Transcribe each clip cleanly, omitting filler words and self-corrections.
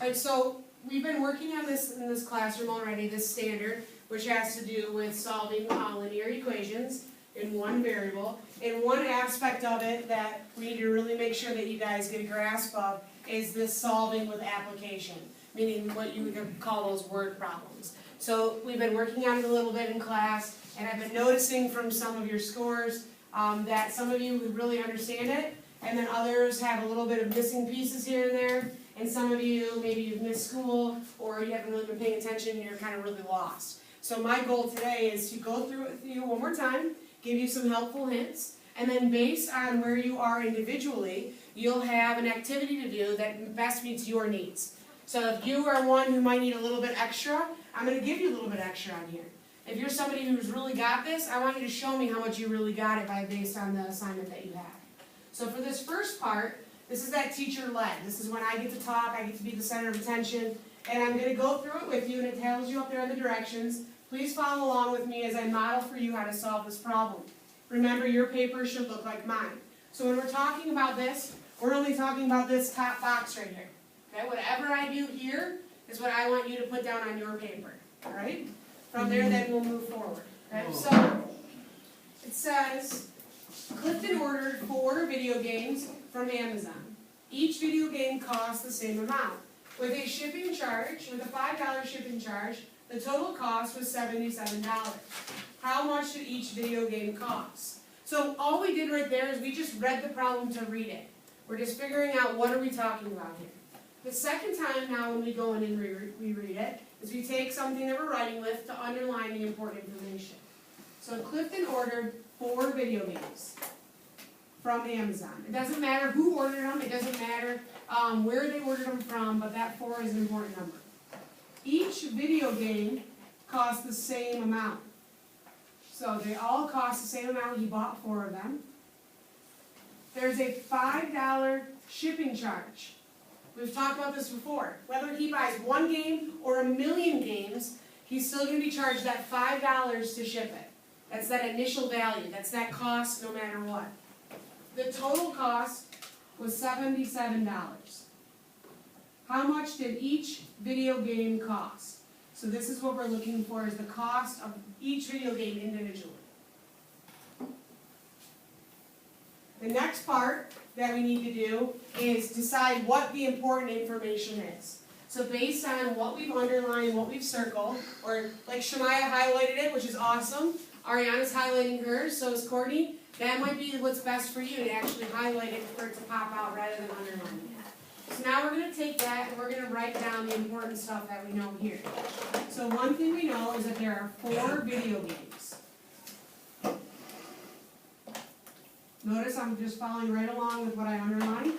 Alright, so we've been working on this in this classroom already, this standard, which has to do with solving linear equations in one variable. And one aspect of it that we need to really make sure that you guys get a grasp of is this solving with application, meaning what you would call those word problems. So we've been working on it a little bit in class, and I've been noticing from some of your scores that some of you would really understand it, and then others have a little bit of missing pieces here and there, and some of you, maybe you've missed school, or you haven't really been paying attention and you're kind of really lost. So my goal today is to go through it with you one more time, give you some helpful hints, and then based on where you are individually, you'll have an activity to do that best meets your needs. So if you are one who might need a little bit extra, I'm going to give you a little bit extra on here. If you're somebody who's really got this, I want you to show me how much you really got it based on the assignment that you have. So for this first part, this is that teacher-led. This is when I get to talk, I get to be the center of attention, and I'm going to go through it with you, and it tells you up there in the directions. Please follow along with me as I model for you how to solve this problem. Remember, your paper should look like mine. So when we're talking about this, we're only talking about this top box right here. Okay? Whatever I do here is what I want you to put down on your paper. All right? From there, then we'll move forward. Okay? So it says, Clifton ordered 4 video games from Amazon. Each video game costs the same amount. With a shipping charge, with a $5 shipping charge, the total cost was $77. How much did each video game cost? So all we did right there is we just read the problem to read it. We're just figuring out what are we talking about here. The second time now when we go in and reread it, is we take something that we're writing with to underline the important information. So Clifton ordered 4 video games from Amazon. It doesn't matter who ordered them, it doesn't matter where they ordered them from, but that 4 is an important number. Each video game costs the same amount. So they all cost the same amount. He bought 4 of them. There's a $5 shipping charge. We've talked about this before. Whether he buys 1 game or 1,000,000 games, he's still going to be charged that $5 to ship it. That's that initial value. That's that cost no matter what. The total cost was $77. How much did each video game cost? So this is what we're looking for, is the cost of each video game individually. The next part that we need to do is decide what the important information is. So based on what we've underlined, what we've circled, or like Shemaya highlighted it, which is awesome. Ariana's highlighting hers, so is Courtney. That might be what's best for you, to actually highlight it for it to pop out rather than underlining it. So now we're going to take that and we're going to write down the important stuff that we know here. So one thing we know is that there are 4 video games. Notice I'm just following right along with what I underlined.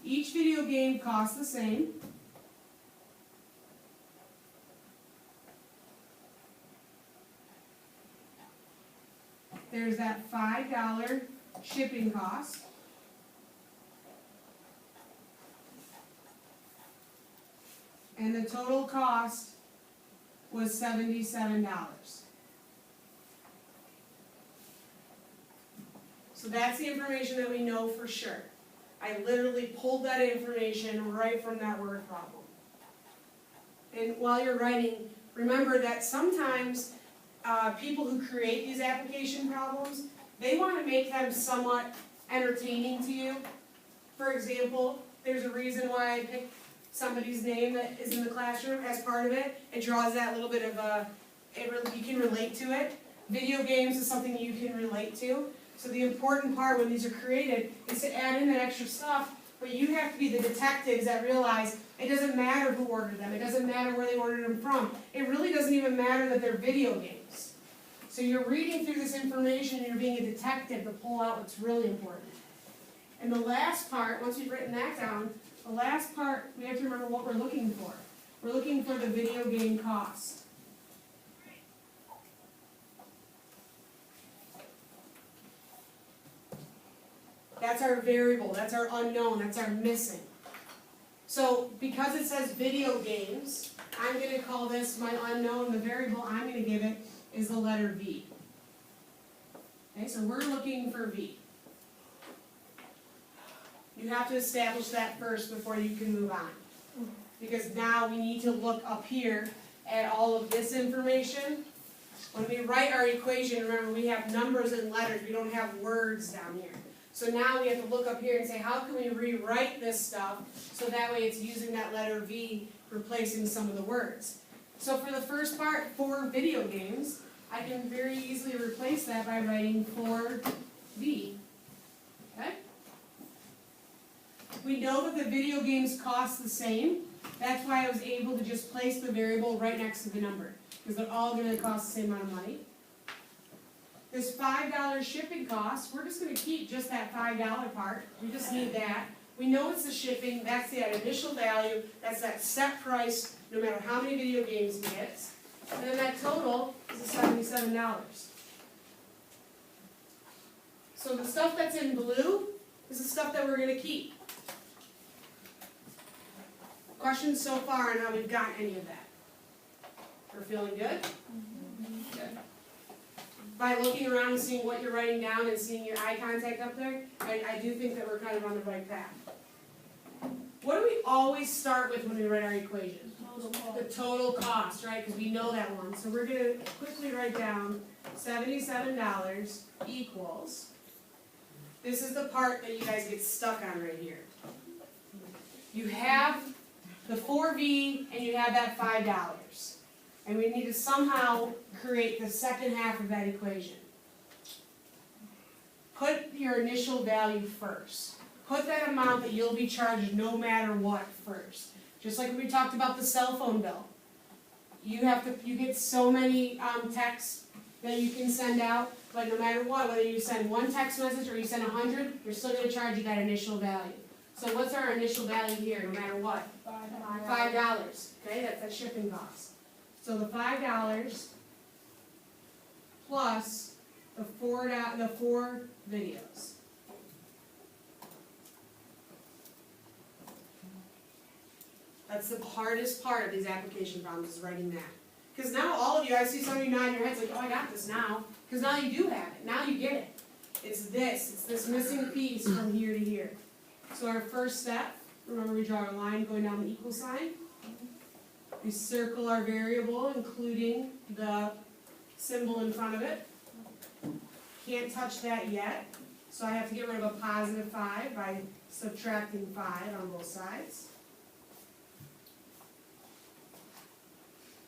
Each video game costs the same. There's that $5 shipping cost. And the total cost was $77. So that's the information that we know for sure. I literally pulled that information right from that word problem. And while you're writing, remember that sometimes people who create these application problems, they want to make them somewhat entertaining to you. For example, there's a reason why I picked somebody's name that is in the classroom as part of it. It draws that little bit of you can relate to it. Video games is something you can relate to. So the important part when these are created is to add in that extra stuff, but you have to be the detectives that realize it doesn't matter who ordered them. It doesn't matter where they ordered them from. It really doesn't even matter that they're video games. So you're reading through this information and you're being a detective to pull out what's really important. And the last part, once we've written that down, the last part, we have to remember what we're looking for. We're looking for the video game cost. That's our variable, that's our unknown, that's our missing. So because it says video games, I'm going to call this my unknown. The variable I'm going to give it is the letter V. Okay, so we're looking for V. You have to establish that first before you can move on. Because now we need to look up here at all of this information. When we write our equation, remember we have numbers and letters, we don't have words down here. So now we have to look up here and say, how can we rewrite this stuff so that way it's using that letter V, replacing some of the words. So for the first part, for video games, I can very easily replace that by writing for V. Okay? We know that the video games cost the same. That's why I was able to just place the variable right next to the number, because they're all going to cost the same amount of money. This $5 shipping cost, we're just going to keep just that $5 part. We just need that. We know it's the shipping, that's that initial value, that's that set price, no matter how many video games he gets. And then that total is $77. So the stuff that's in blue is the stuff that we're going to keep. Questions so far on how we've gotten any of that? We're feeling good? Good. By looking around and seeing what you're writing down and seeing your eye contact up there, I do think that we're kind of on the right path. What do we always start with when we write our equation? The total cost, right? Because we know that one. So we're going to quickly write down $77 equals. This is the part that you guys get stuck on right here. You have the 4V and you have that $5. And we need to somehow create the second half of that equation. Put your initial value first. Put that amount that you'll be charged no matter what first. Just like when we talked about the cell phone bill. You get so many texts that you can send out, but no matter what, whether you send one text message or you send 100, you're still going to charge you that initial value. So what's our initial value here, no matter what? $5. Okay, that's that shipping cost. So the $5 plus the four videos. That's the hardest part of these application problems, is writing that. Because now all of you, I see some of you nodding your heads like, oh, I got this now. Because now you do have it. Now you get it. It's this missing piece from here to here. So our first step, remember we draw a line going down the equal sign. We circle our variable, including the symbol in front of it. Can't touch that yet, so I have to get rid of a positive 5 by subtracting 5 on both sides.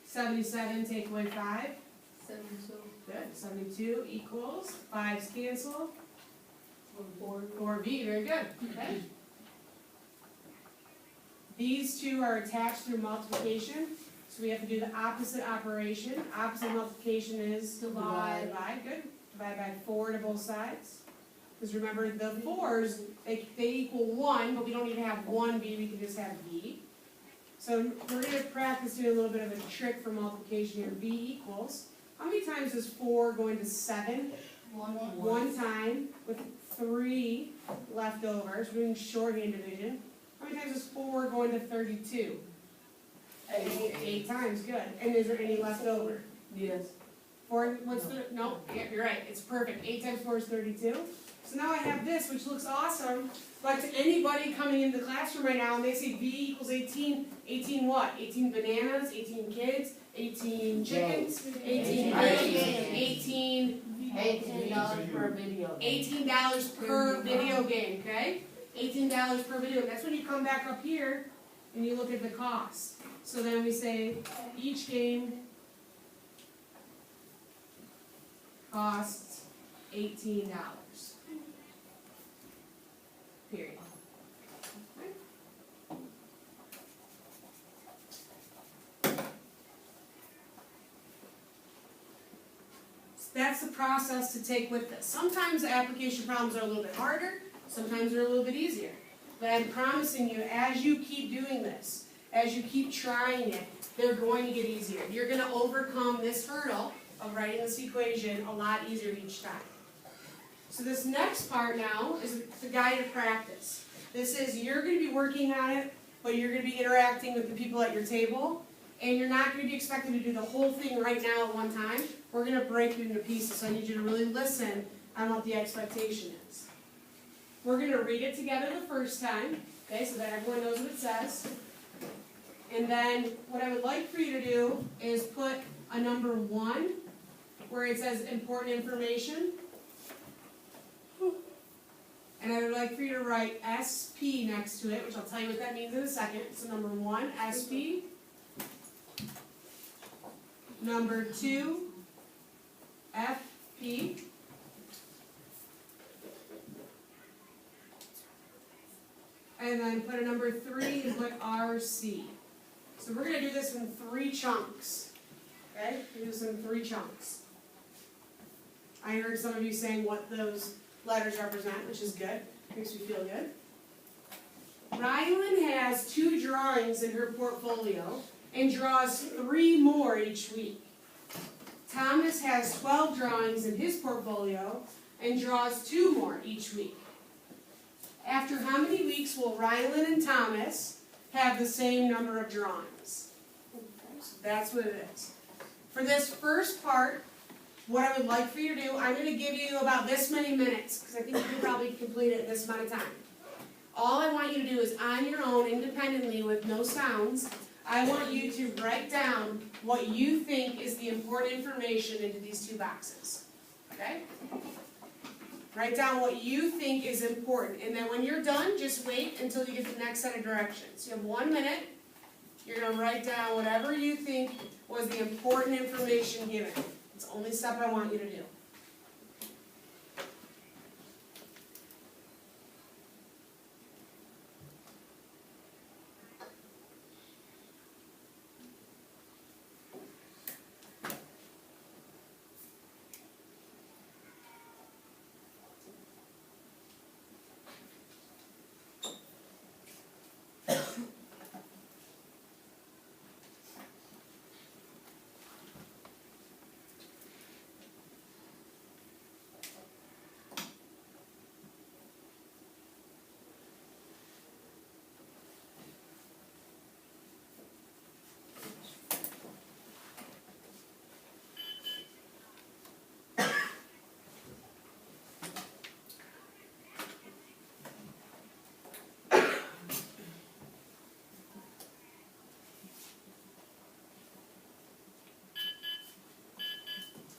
77 take away 5. 72. Good. 72 equals 5's cancel. 4V, very good. Okay. These two are attached through multiplication, so we have to do the opposite operation. Opposite multiplication is divide. Good. Divide by 4 to both sides. Because remember, the 4s, they equal 1, but we don't need to have 1V, we can just have V. So we're going to practice doing a little bit of a trick for multiplication here. V equals, how many times is 4 going to 7? One time, with 3 left over. So we're doing shorthand division. How many times is 4 going to 32? 8 times, good. And is there any left over? Yes. 4, no, yeah, you're right, it's perfect. 8 times 4 is 32. So now I have this, which looks awesome, but to anybody coming into the classroom right now and they say V equals 18, 18 what? 18 bananas, 18 kids, 18 chickens, 18 eggs, $18 per video game. $18 per video game, okay? $18 per video. That's when you come back up here and you look at the cost. So then we say each game costs $18. Period. So that's the process to take with this. Sometimes the application problems are a little bit harder, sometimes they're a little bit easier. But I'm promising you, as you keep doing this, as you keep trying it, they're going to get easier. You're going to overcome this hurdle of writing this equation a lot easier each time. So this next part now is the guided practice. This is, you're going to be working on it, but you're going to be interacting with the people at your table, and you're not going to be expected to do the whole thing right now at one time. We're going to break it into pieces, so I need you to really listen on what the expectation is. We're going to read it together the first time, okay, so that everyone knows what it says. And then what I would like for you to do is put a number 1 where it says important information. And I would like for you to write SP next to it, which I'll tell you what that means in a second. So number 1, SP. Number 2, FP. And then put a number 3 and put RC. So we're going to do this in 3 chunks. Okay? Do this in 3 chunks. I heard some of you saying what those letters represent, which is good. Makes me feel good. Rylan has 2 drawings in her portfolio and draws 3 more each week. Thomas has 12 drawings in his portfolio and draws 2 more each week. After how many weeks will Rylan and Thomas have the same number of drawings? So that's what it is. For this first part, what I would like for you to do, I'm going to give you about this many minutes, because I think you can probably complete it in this amount of time. All I want you to do is on your own, independently, with no sounds, I want you to write down what you think is the important information into these 2 boxes. Okay? Write down what you think is important, and then when you're done, just wait until you get the next set of directions. You have 1 minute. You're going to write down whatever you think was the important information given. It's the only step I want you to do.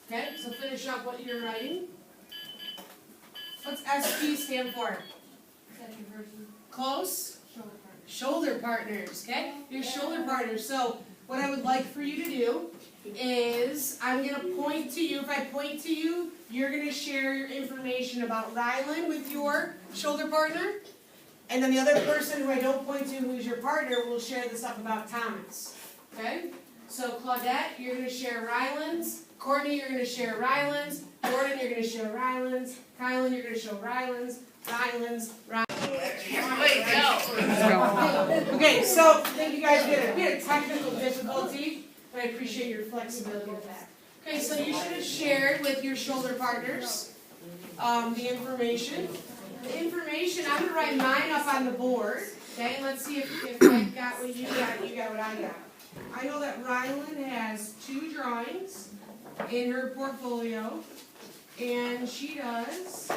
Okay, so finish up what you're writing. What's SP stand for? Second person. Close? Shoulder partner. Shoulder partners, okay? Your shoulder partners. So what I would like for you to do is I'm going to point to you. If I point to you, you're going to share your information about Rylan with your shoulder partner. And then the other person who I don't point to, who's your partner, will share the stuff about Thomas. Okay? So Claudette, you're going to share Rylan's. Courtney, you're going to share Rylan's. Gordon, you're going to share Rylan's. Kylan, you're going to show Rylan's. Okay, so thank you guys. We had a technical difficulty, but I appreciate your flexibility with that. Okay, so you should have shared with your shoulder partners the information. The information, I'm going to write mine up on the board. Okay, let's see if I got what you got, you got what I got. I know that Rylan has 2 drawings in her portfolio, and she does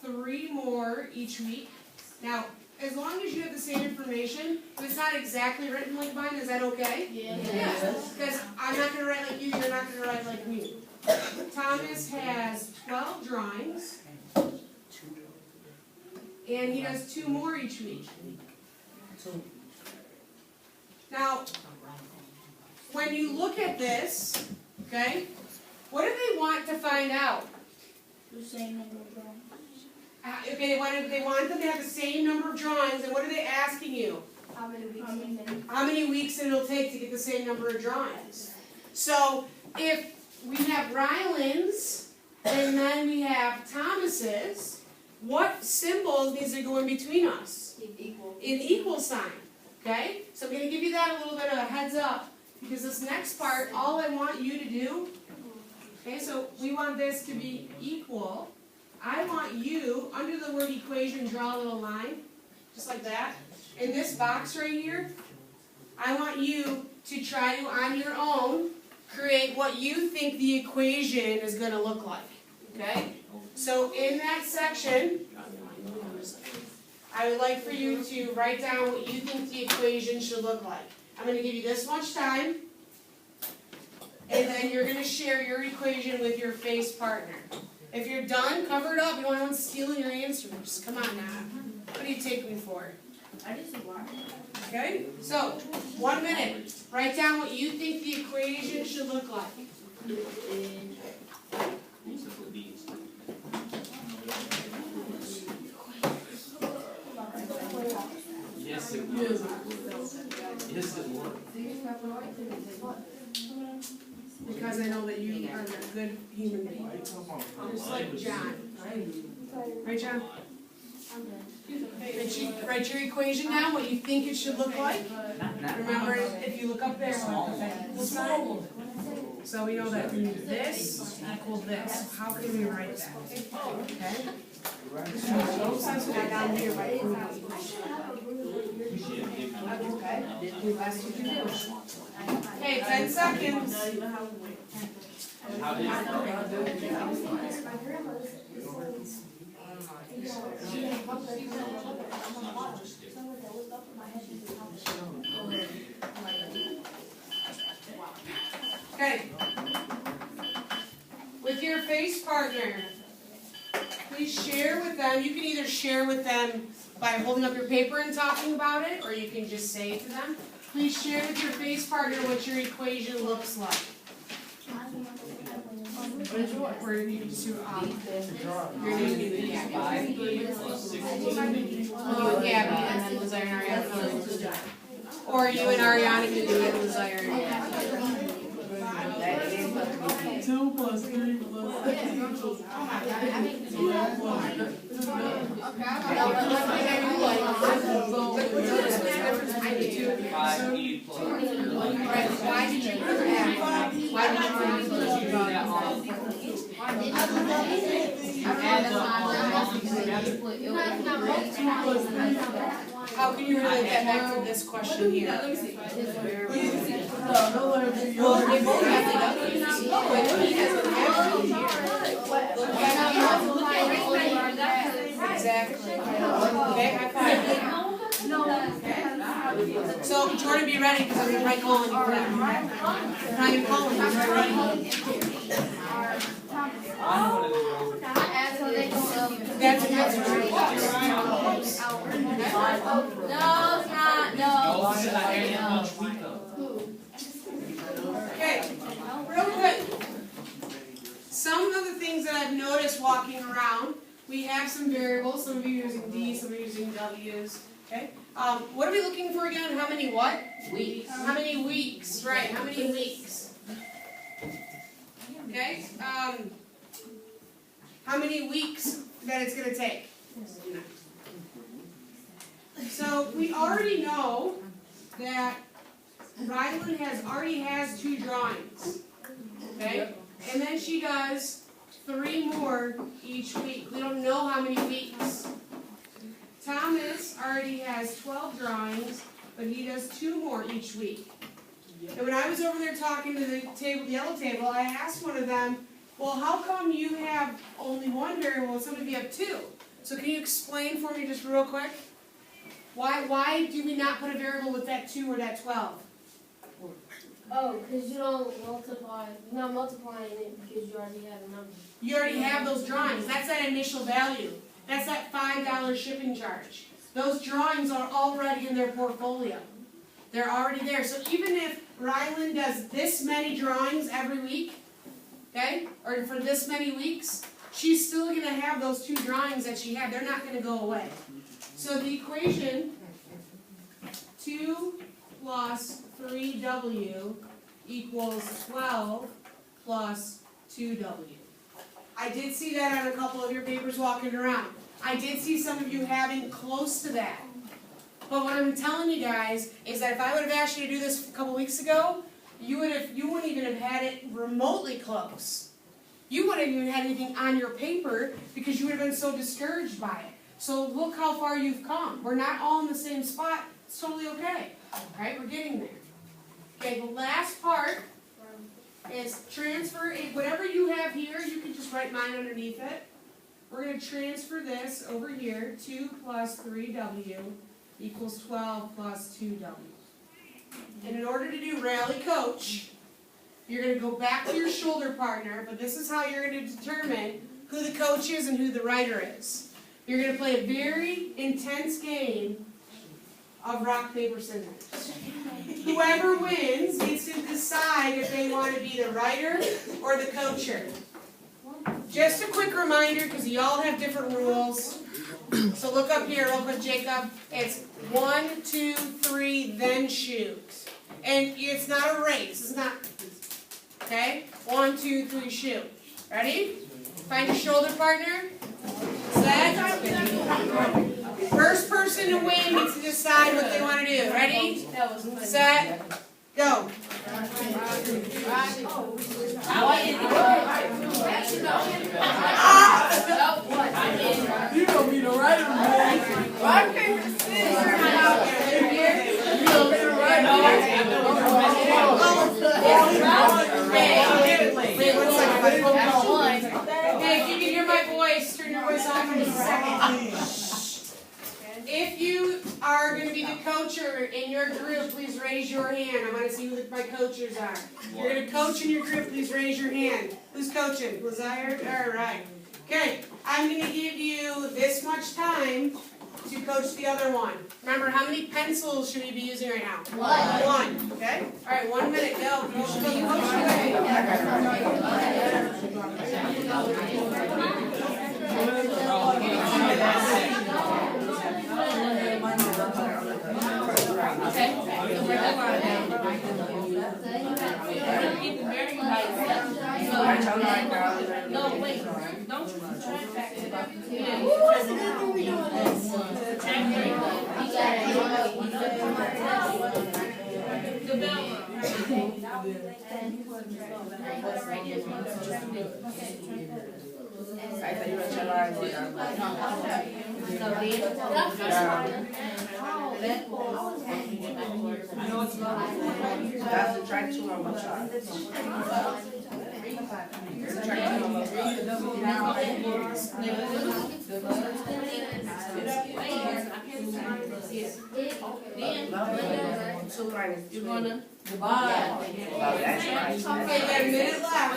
3 more each week. Now, as long as you have the same information, if it's not exactly written like mine, is that okay? Yeah. Because I'm not going to write like you, you're not going to write like me. Thomas has 12 drawings, and he does 2 more each week. Now, when you look at this, okay, what do they want to find out? The same number of drawings. Okay, they want them to have the same number of drawings, and what are they asking you? How many weeks? How many weeks it'll take to get the same number of drawings. So, if we have Rylan's, and then we have Thomas's, what symbols needs to go in between us? Equal. An equal sign, okay? So I'm going to give you that a little bit of a heads up, because this next part, all I want you to do, okay, so we want this to be equal. I want you, under the word equation, draw a little line, just like that. In this box right here, I want you to try to, on your own, create what you think the equation is going to look like, okay? So in that section, I would like for you to write down what you think the equation should look like. I'm gonna give you this much time. And then you're gonna share your equation with your face partner. If you're done, cover it up. You don't want anyone stealing your answers. Come on now. What do you take me for? I just said why. Okay? So, 1 minute. Write down what you think the equation should look like. Yes, it will. Yes, it will. Because I know that you are a good human being. Just like John. Right, John? Write your equation down, what you think it should look like. Remember, if you look up there, equal sign. So we know that this equals this. How can we write that? Okay? No sense when I down here by Okay, 10 seconds. How did Okay. With your face partner, please share with them. You can either share with them by holding up your paper and talking about it, or you can just say it to them. Please share with your face partner what your equation looks like. Where you can just do you're doing the 5 plus 16? You and Gabby, and then Lizzie and Ariana. Or you and Ariana can do it, Lizzie and Gabby. 2 plus 3 plus 5e plus. Why did you do that? Why did you do How can you relate that back to this question here? No, Well, they both have the W's. But he has an F here. Exactly. Okay, high five. So Jordan, be ready because I'm gonna write calling you for that. I'm not even calling you. I'm writing. That's an answer. No, it's not, no. Okay, real quick. Some of the things that I've noticed walking around, we have some variables. Some of you are using D's, some are using W's. Okay. What are we looking for again? How many what? Weeks. How many weeks? Right. How many weeks? Okay. How many weeks that it's going to take? So we already know that Rylan already has 2 drawings. Okay. And then she does 3 more each week. We don't know how many weeks. Thomas already has 12 drawings, but he does 2 more each week. And when I was over there talking to the table, the yellow table, I asked one of them, well, how come you have only 1 variable and some of you have 2? So can you explain for me just real quick? Why do we not put a variable with that 2 or that 12? Oh, because you don't multiply, you're not multiplying it because you already have a number. You already have those drawings. That's that initial value. That's that $5 shipping charge. Those drawings are already in their portfolio. They're already there. So even if Rylan does this many drawings every week, okay, or for this many weeks, she's still going to have those 2 drawings that she had. They're not going to go away. So the equation 2 plus 3W equals 12 plus 2W. I did see that on a couple of your papers walking around. I did see some of you having close to that. But what I'm telling you guys is that if I would have asked you to do this a couple weeks ago, you wouldn't even have had it remotely close. You wouldn't even had anything on your paper because you would have been so discouraged by it. So look how far you've come. We're not all in the same spot. It's totally okay. Alright, we're getting there. Okay, the last part is transfer whatever you have here, you can just write mine underneath it. We're going to transfer this over here. 2 plus 3W equals 12 plus 2W. And in order to do rally coach, you're gonna go back to your shoulder partner, but this is how you're gonna determine who the coach is and who the rider is. You're gonna play a very intense game of rock, paper, scissors. Whoever wins gets to decide if they want to be the rider or the coacher. Just a quick reminder, because you all have different rules. So look up here real quick, Jacob. It's 1, 2, 3, then shoot. And it's not a race. It's not. Okay? 1, 2, 3, shoot. Ready? Find your shoulder partner. Set. First person to win gets to decide what they want to do. Ready? Set. Go. You gonna be the writer, man. Rock, paper, scissors. You gonna be the Hey, if you can hear my voice, turn your voice off in a second. If you are going to be the coacher in your group, please raise your hand. I want to see who my coaches are. If you're going to coach in your group, please raise your hand. Who's coaching? Lazire? All right. Okay, I'm going to give you this much time to coach the other one. Remember, how many pencils should we be using right now? One. Okay? All right, 1 minute. Go. You coach No, wait, don't you track back to the bell. That's the track 2 on my shot. You're gonna That's right. Okay, you got a minute left.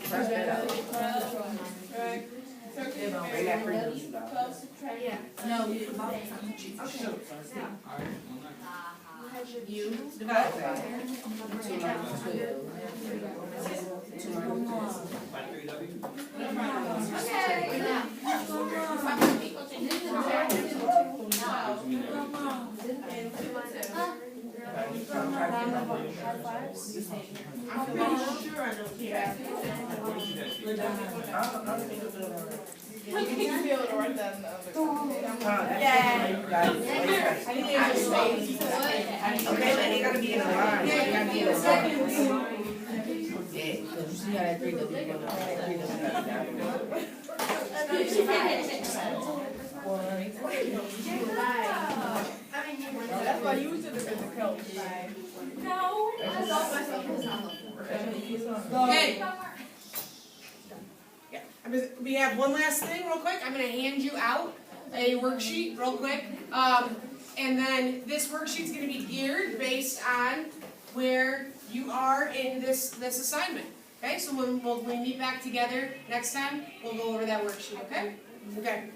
Press that out. Bring that pretty neat out. no. You divide. I'm pretty sure I don't care. You can be able to write that in the other. Okay, then you gotta be in a line. You gotta be in a line. Yeah, because you see how that 3W That's why you should have been the coach. Okay. We have one last thing real quick. I'm going to hand you out a worksheet real quick. And then this worksheet's going to be geared based on where you are in this assignment. Okay, so when we meet back together next time, we'll go over that worksheet, okay? Okay.